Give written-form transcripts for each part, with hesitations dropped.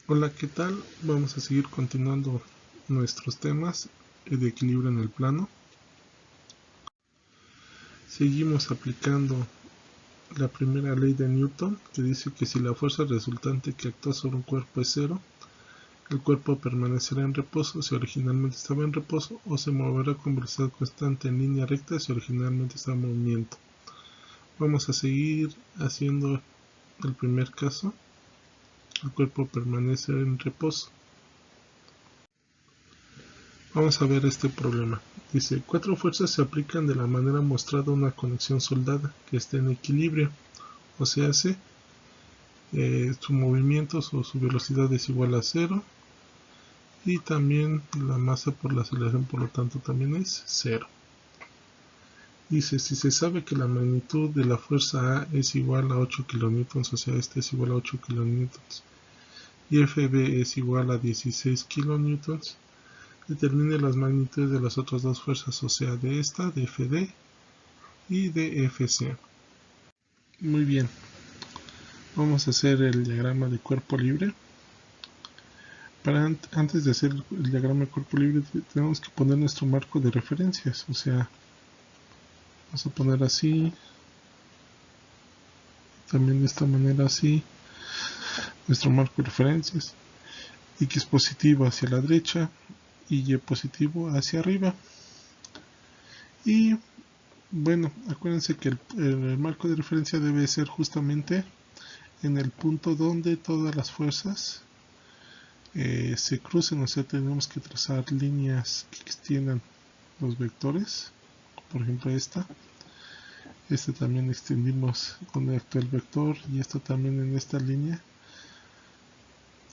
Hola, ¿qué tal? Vamos a seguir continuando nuestros temas de equilibrio en el plano. Seguimos aplicando la primera ley de Newton, que dice que si la fuerza resultante que actúa sobre un cuerpo es cero, el cuerpo permanecerá en reposo si originalmente estaba en reposo, o se moverá con velocidad constante en línea recta si originalmente estaba en movimiento. Vamos a seguir haciendo el primer caso. El cuerpo permanece en reposo. Vamos a ver este problema. Dice, 4 fuerzas se aplican de la manera mostrada a una conexión soldada que esté en equilibrio, o sea, su movimiento o su velocidad es igual a 0 y también la masa por la aceleración, por lo tanto, también es 0. Dice, si se sabe que la magnitud de la fuerza A es igual a 8 kN, o sea, este es igual a 8 kN, y FB es igual a 16 kN, determine las magnitudes de las otras dos fuerzas, o sea, de esta, de FD y de FC. Muy bien, vamos a hacer el diagrama de cuerpo libre. Antes de hacer el diagrama de cuerpo libre tenemos que poner nuestro marco de referencias, o sea, vamos a poner así, también de esta manera así, nuestro marco de referencias, X positivo hacia la derecha y Y positivo hacia arriba. Y bueno, acuérdense que el marco de referencia debe ser justamente en el punto donde todas las fuerzas se crucen, o sea, tenemos que trazar líneas que extiendan los vectores, por ejemplo esta también extendimos donde actúa el vector, y esta también en esta línea,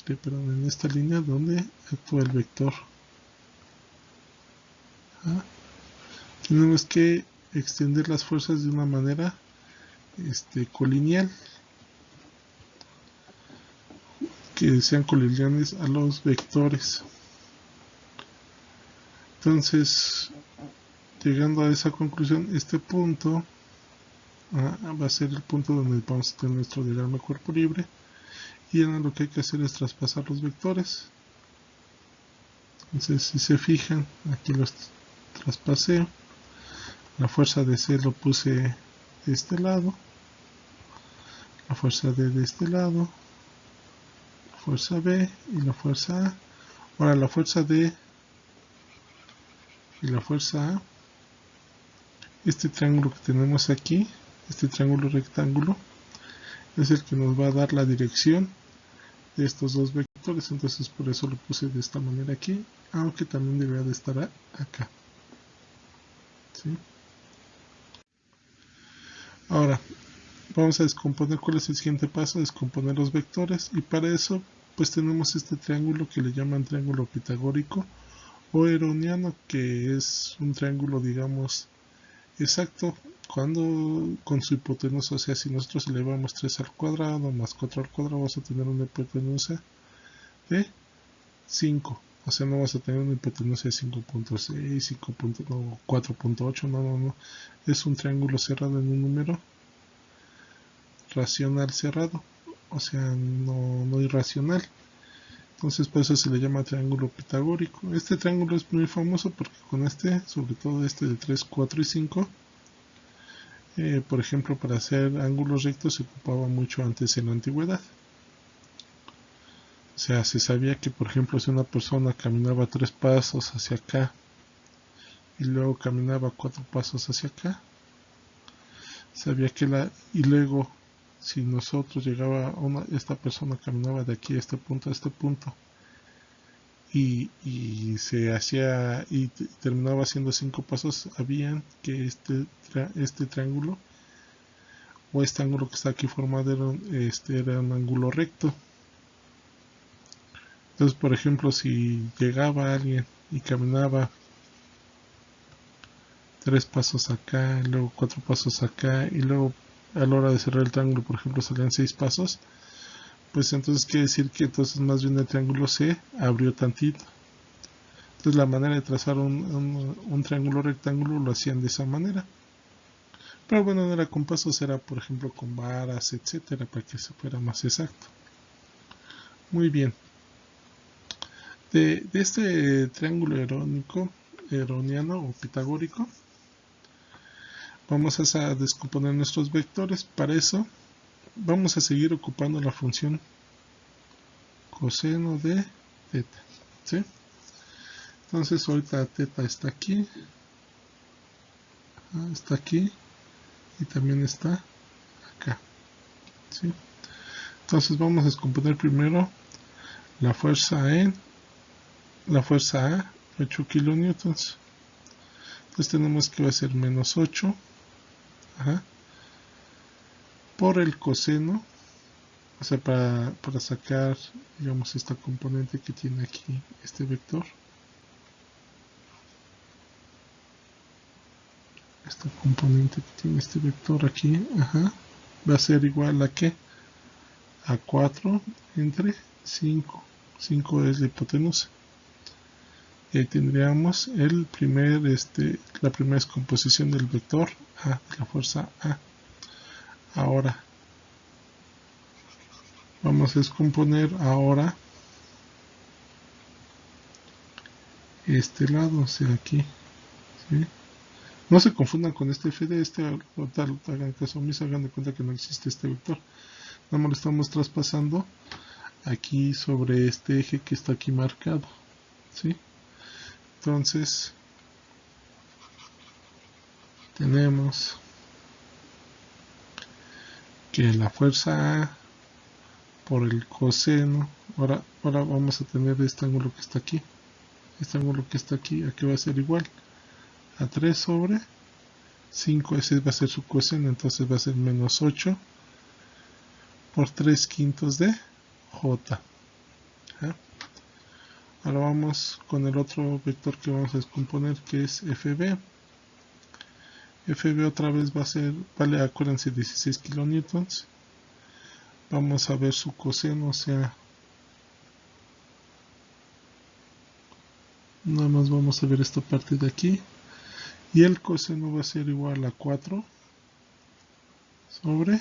en esta línea donde actúa el vector. Tenemos que extender las fuerzas de una manera colineal, que sean colineales a los vectores. Entonces, llegando a esa conclusión, este punto va a ser el punto donde vamos a tener nuestro diagrama de cuerpo libre, y ahora lo que hay que hacer es traspasar los vectores. Entonces, si se fijan, aquí los traspasé, la fuerza de C lo puse de este lado, la fuerza D de este lado, la fuerza B y la fuerza A. Ahora la fuerza D y la fuerza A, este triángulo que tenemos aquí, este triángulo rectángulo, es el que nos va a dar la dirección de estos dos vectores, entonces por eso lo puse de esta manera aquí, aunque también debería de estar acá. ¿Sí? Ahora vamos a descomponer. ¿Cuál es el siguiente paso? Descomponer los vectores, y para eso pues tenemos este triángulo que le llaman triángulo pitagórico o heroniano, que es un triángulo, digamos, exacto cuando con su hipotenusa, o sea, si nosotros elevamos 3 al cuadrado más 4 al cuadrado, vamos a tener una hipotenusa de 5, o sea, no vas a tener una hipotenusa de 5.6, 5. No, 4.8, no, es un triángulo cerrado en un número racional cerrado, o sea, no irracional. Entonces por eso se le llama triángulo pitagórico. Este triángulo es muy famoso porque con sobre todo este de 3, 4 y 5, por ejemplo, para hacer ángulos rectos se ocupaba mucho antes en la antigüedad. O sea, se sabía que, por ejemplo, si una persona caminaba 3 pasos hacia acá y luego caminaba 4 pasos hacia acá, sabía que y luego si nosotros esta persona caminaba de aquí a este punto y se hacía y terminaba haciendo 5 pasos, sabían que este triángulo o este ángulo que está aquí formado era un ángulo recto. Entonces, por ejemplo, si llegaba alguien y caminaba 3 pasos acá, y luego 4 pasos acá, y luego a la hora de cerrar el triángulo, por ejemplo, salían 6 pasos, pues entonces quiere decir que entonces más bien el triángulo se abrió tantito. Entonces la manera de trazar un triángulo rectángulo lo hacían de esa manera. Pero bueno, no era con pasos, era por ejemplo con varas, etcétera, para que se fuera más exacto. Muy bien. De este triángulo heroniano o pitagórico, vamos a descomponer nuestros vectores. Para eso vamos a seguir ocupando la función coseno de teta, ¿sí? Entonces ahorita teta está aquí, y también está acá, ¿sí? Entonces vamos a descomponer primero la fuerza A, 8 kilonewtons. Entonces tenemos que va a ser menos 8, por el coseno, o sea, para sacar, digamos, esta componente que tiene aquí este vector. Esta componente que tiene este vector aquí, va a ser igual a ¿qué? A 4 entre 5. 5 es la hipotenusa. Y ahí tendríamos la primera descomposición del vector A, de la fuerza A. Ahora vamos a descomponer este lado, o sea, aquí, ¿sí? No se confundan con este FD, hagan caso omiso, hagan de cuenta que no existe este vector. Nada más lo estamos traspasando aquí sobre este eje que está aquí marcado, ¿sí? Entonces tenemos que la fuerza A por el coseno, ahora vamos a tener este ángulo que está aquí. Este ángulo que está aquí, aquí va a ser igual a 3 sobre 5, ese va a ser su coseno, entonces va a ser menos 8 por 3 quintos de J. Ahora vamos con el otro vector que vamos a descomponer, que es FB. FB otra vez va a ser, vale, acuérdense, 16 kilonewtons. Vamos a ver su coseno, o sea, nada más vamos a ver esta parte de aquí. Y el coseno va a ser igual a 4 sobre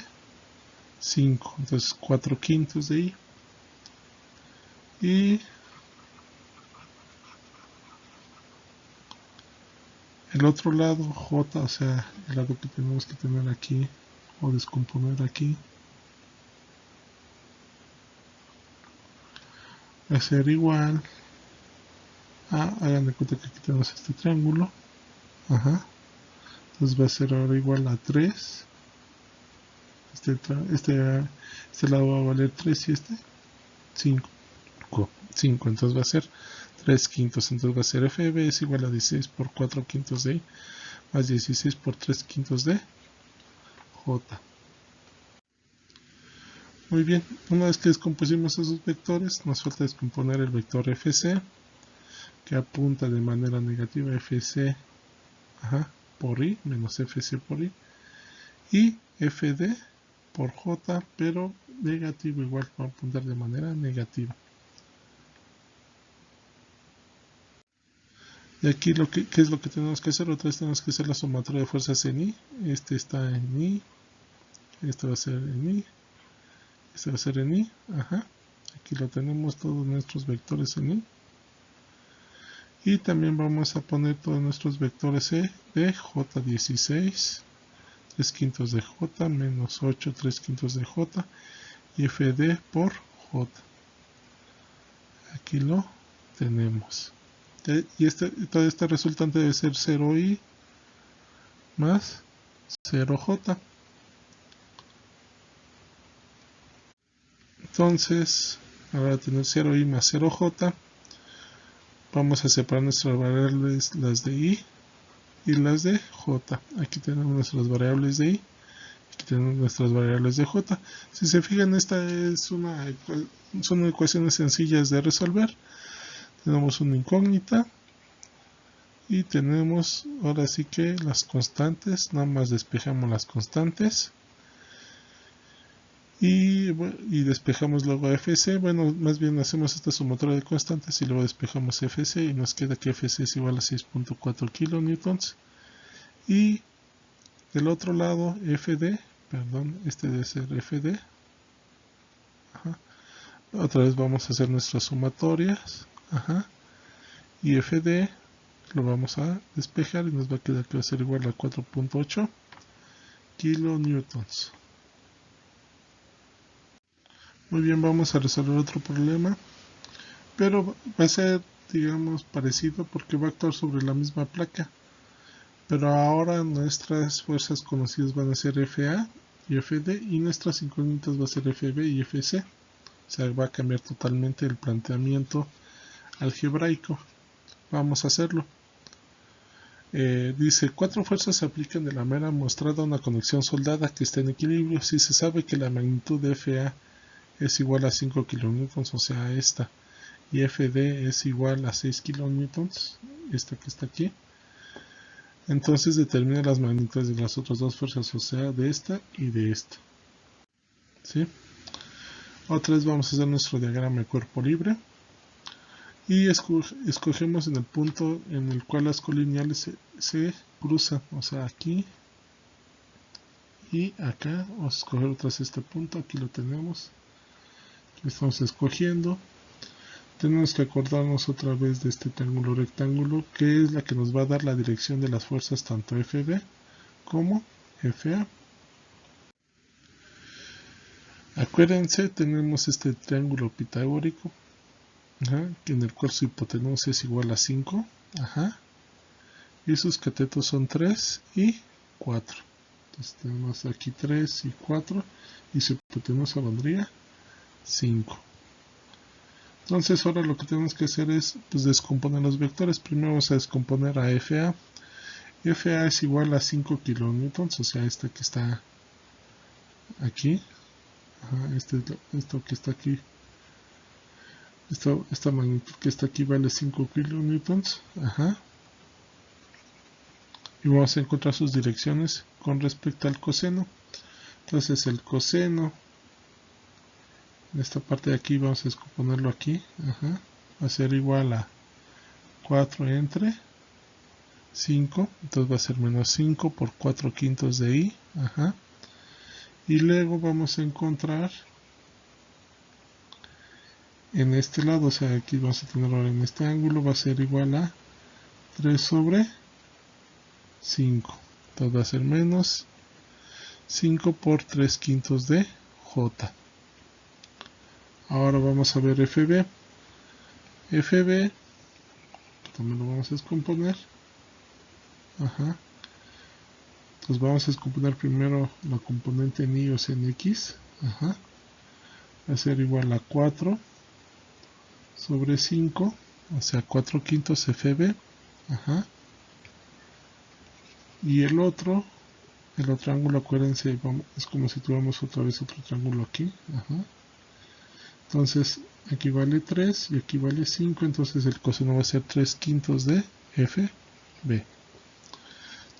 5. Entonces 4 quintos de I. Y el otro lado, J, o sea, el lado que tenemos que tener aquí, o descomponer aquí, va a ser igual a, hagan de cuenta que aquí tenemos este triángulo. Entonces va a ser ahora igual a 3. Este lado va a valer 3 y este 5. Entonces va a ser 3 quintos. Entonces va a ser FB es igual a 16 por 4 quintos de I más 16 por 3 quintos de J. Muy bien, una vez que descompusimos esos vectores, nos falta descomponer el vector FC, que apunta de manera negativa FC por I, menos FC por I, y FD por J, pero negativo, igual va a apuntar de manera negativa. Y aquí ¿qué es lo que tenemos que hacer? Otra vez tenemos que hacer la sumatoria de fuerzas en I. Este está en I, este va a ser en I, este va a ser en I, aquí lo tenemos todos nuestros vectores en I. Y también vamos a poner todos nuestros vectores de J16, 3 quintos de J, menos 8, 3 quintos de J, y FD por J. Aquí lo tenemos. Y todo este resultante debe ser 0i más 0j. Entonces, ahora tener 0i más 0j, vamos a separar nuestras variables, las de i y las de j. Aquí tenemos nuestras variables de i, aquí tenemos nuestras variables de j. Si se fijan, esta son ecuaciones sencillas de resolver. Tenemos una incógnita y tenemos ahora sí que las constantes, nada más despejamos las constantes y despejamos luego a FC. Bueno, más bien hacemos esta sumatoria de constantes y luego despejamos FC y nos queda que FC es igual a 6.4 kilonewtons. Y del otro lado FD, perdón, este debe ser FD. Otra vez vamos a hacer nuestras sumatorias ajá, y FD lo vamos a despejar y nos va a quedar que va a ser igual a 4.8 kilonewtons. Muy bien, vamos a resolver otro problema, pero va a ser, digamos, parecido porque va a actuar sobre la misma placa, pero ahora nuestras fuerzas conocidas van a ser FA y FD y nuestras incógnitas va a ser FB y FC. O sea, va a cambiar totalmente el planteamiento algebraico. Vamos a hacerlo. Dice, 4 fuerzas se aplican de la manera mostrada a una conexión soldada que está en equilibrio. Si se sabe que la magnitud de FA es igual a 5 kilonewtons, o sea, esta, y FD es igual a 6 kilonewtons, esta que está aquí, entonces determina las magnitudes de las otras dos fuerzas, o sea, de esta y de esta. ¿Sí? Otra vez vamos a hacer nuestro diagrama de cuerpo libre y escogemos en el punto en el cual las colineales se cruzan, o sea, aquí y acá. Vamos a escoger otra vez este punto, aquí lo tenemos, aquí estamos escogiendo. Tenemos que acordarnos otra vez de este triángulo rectángulo, que es la que nos va a dar la dirección de las fuerzas tanto FB como FA. Acuérdense, tenemos este triángulo pitagórico, que en el cual su hipotenusa es igual a 5, y sus catetos son 3 y 4. Entonces tenemos aquí 3 y 4, y su hipotenusa valdría 5. Entonces ahora lo que tenemos que hacer es descomponer los vectores. Primero vamos a descomponer a FA. FA es igual a 5 kilonewtons, o sea, esta que está aquí. Esto que está aquí. Esta magnitud que está aquí vale 5 kilonewtons. Y vamos a encontrar sus direcciones con respecto al coseno. Entonces el coseno, en esta parte de aquí vamos a descomponerlo aquí. Va a ser igual a 4 entre 5, entonces va a ser menos 5 por 4 quintos de i, y luego vamos a encontrar en este lado, o sea, aquí vamos a tenerlo en este ángulo, va a ser igual a 3 sobre 5, entonces va a ser menos 5 por 3 quintos de j. Ahora vamos a ver FB. FB también lo vamos a descomponer. Entonces vamos a descomponer primero la componente en y, o sea, en x. Va a ser igual a 4 sobre 5, o sea, 4 quintos FB. Y el otro ángulo, acuérdense, es como si tuviéramos otra vez otro triángulo aquí. Entonces aquí vale 3 y aquí vale 5, entonces el coseno va a ser 3 quintos de FB.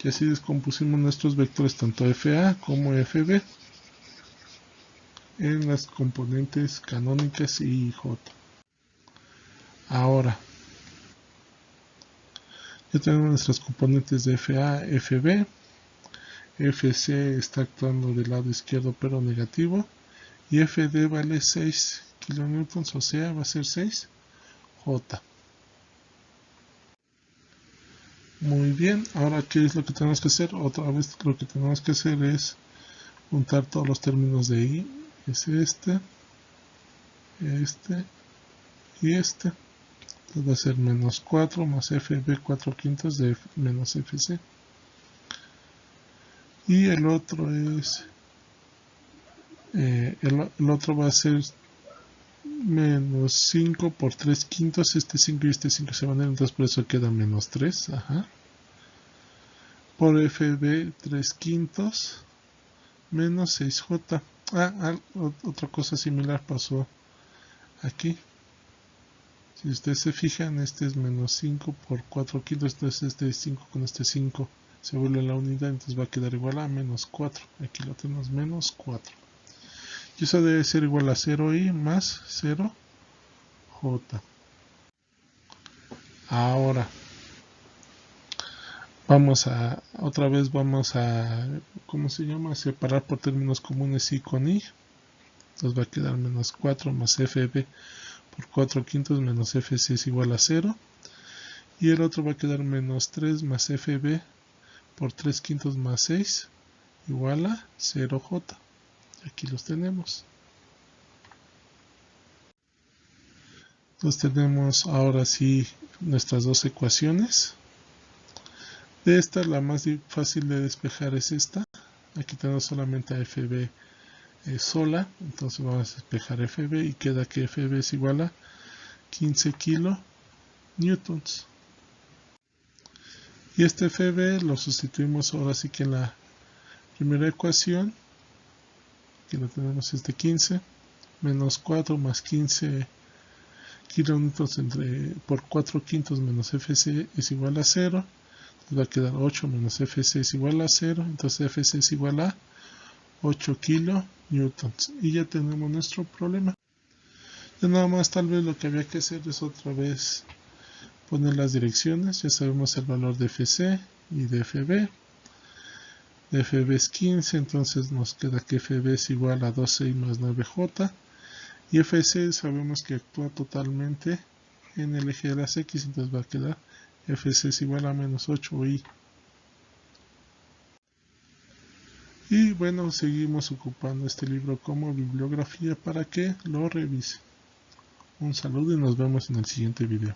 Y así descompusimos nuestros vectores tanto FA como FB en las componentes canónicas y J. Ahora ya tenemos nuestras componentes de FA, FB. FC está actuando del lado izquierdo pero negativo, y FD vale 6 kilonewtons, o sea, va a ser 6 J. Muy bien, ahora ¿qué es lo que tenemos que hacer? Otra vez lo que tenemos que hacer es juntar todos los términos de I. Es este y este. Entonces va a ser menos 4 más FB 4 quintos de menos FC. Y el otro es el otro va a ser menos 5 por 3 quintos. Este 5 y este 5 se van a ir, entonces por eso queda menos 3. Por FB 3 quintos menos 6J. Otra cosa similar pasó aquí. Si ustedes se fijan, este es menos 5 por 4 quintos, entonces este 5 con este 5 se vuelve la unidad, entonces va a quedar igual a menos 4. Aquí lo tenemos, menos 4. Y eso debe ser igual a 0i más 0j. Ahora otra vez vamos a, ¿cómo se llama? Separar por términos comunes i con i. Entonces va a quedar menos 4 más FB por 4/5 menos FC es igual a 0. Y el otro va a quedar menos 3 más FB por 3/5 más 6 igual a 0J. Aquí los tenemos. Entonces tenemos ahora sí nuestras dos ecuaciones. De esta, la más fácil de despejar es esta. Aquí tenemos solamente a FB sola, entonces vamos a despejar FB y queda que FB es igual a 15 kilonewtons. Y este FB lo sustituimos ahora sí que en la primera ecuación. Aquí lo tenemos 15 menos 4 más 15 kilonewtons por 4/5 menos FC es igual a 0. Entonces va a quedar 8 menos FC es igual a 0. Entonces FC es igual a 8 kilonewtons. Y ya tenemos nuestro problema. Ya nada más tal vez lo que había que hacer es otra vez poner las direcciones. Ya sabemos el valor de FC y de FB. De FB es 15, entonces nos queda que FB es igual a 12i más 9J. Y FC sabemos que actúa totalmente en el eje de las X, entonces va a quedar FC es igual a menos 8i. Y bueno, seguimos ocupando este libro como bibliografía para que lo revise. Un saludo y nos vemos en el siguiente video.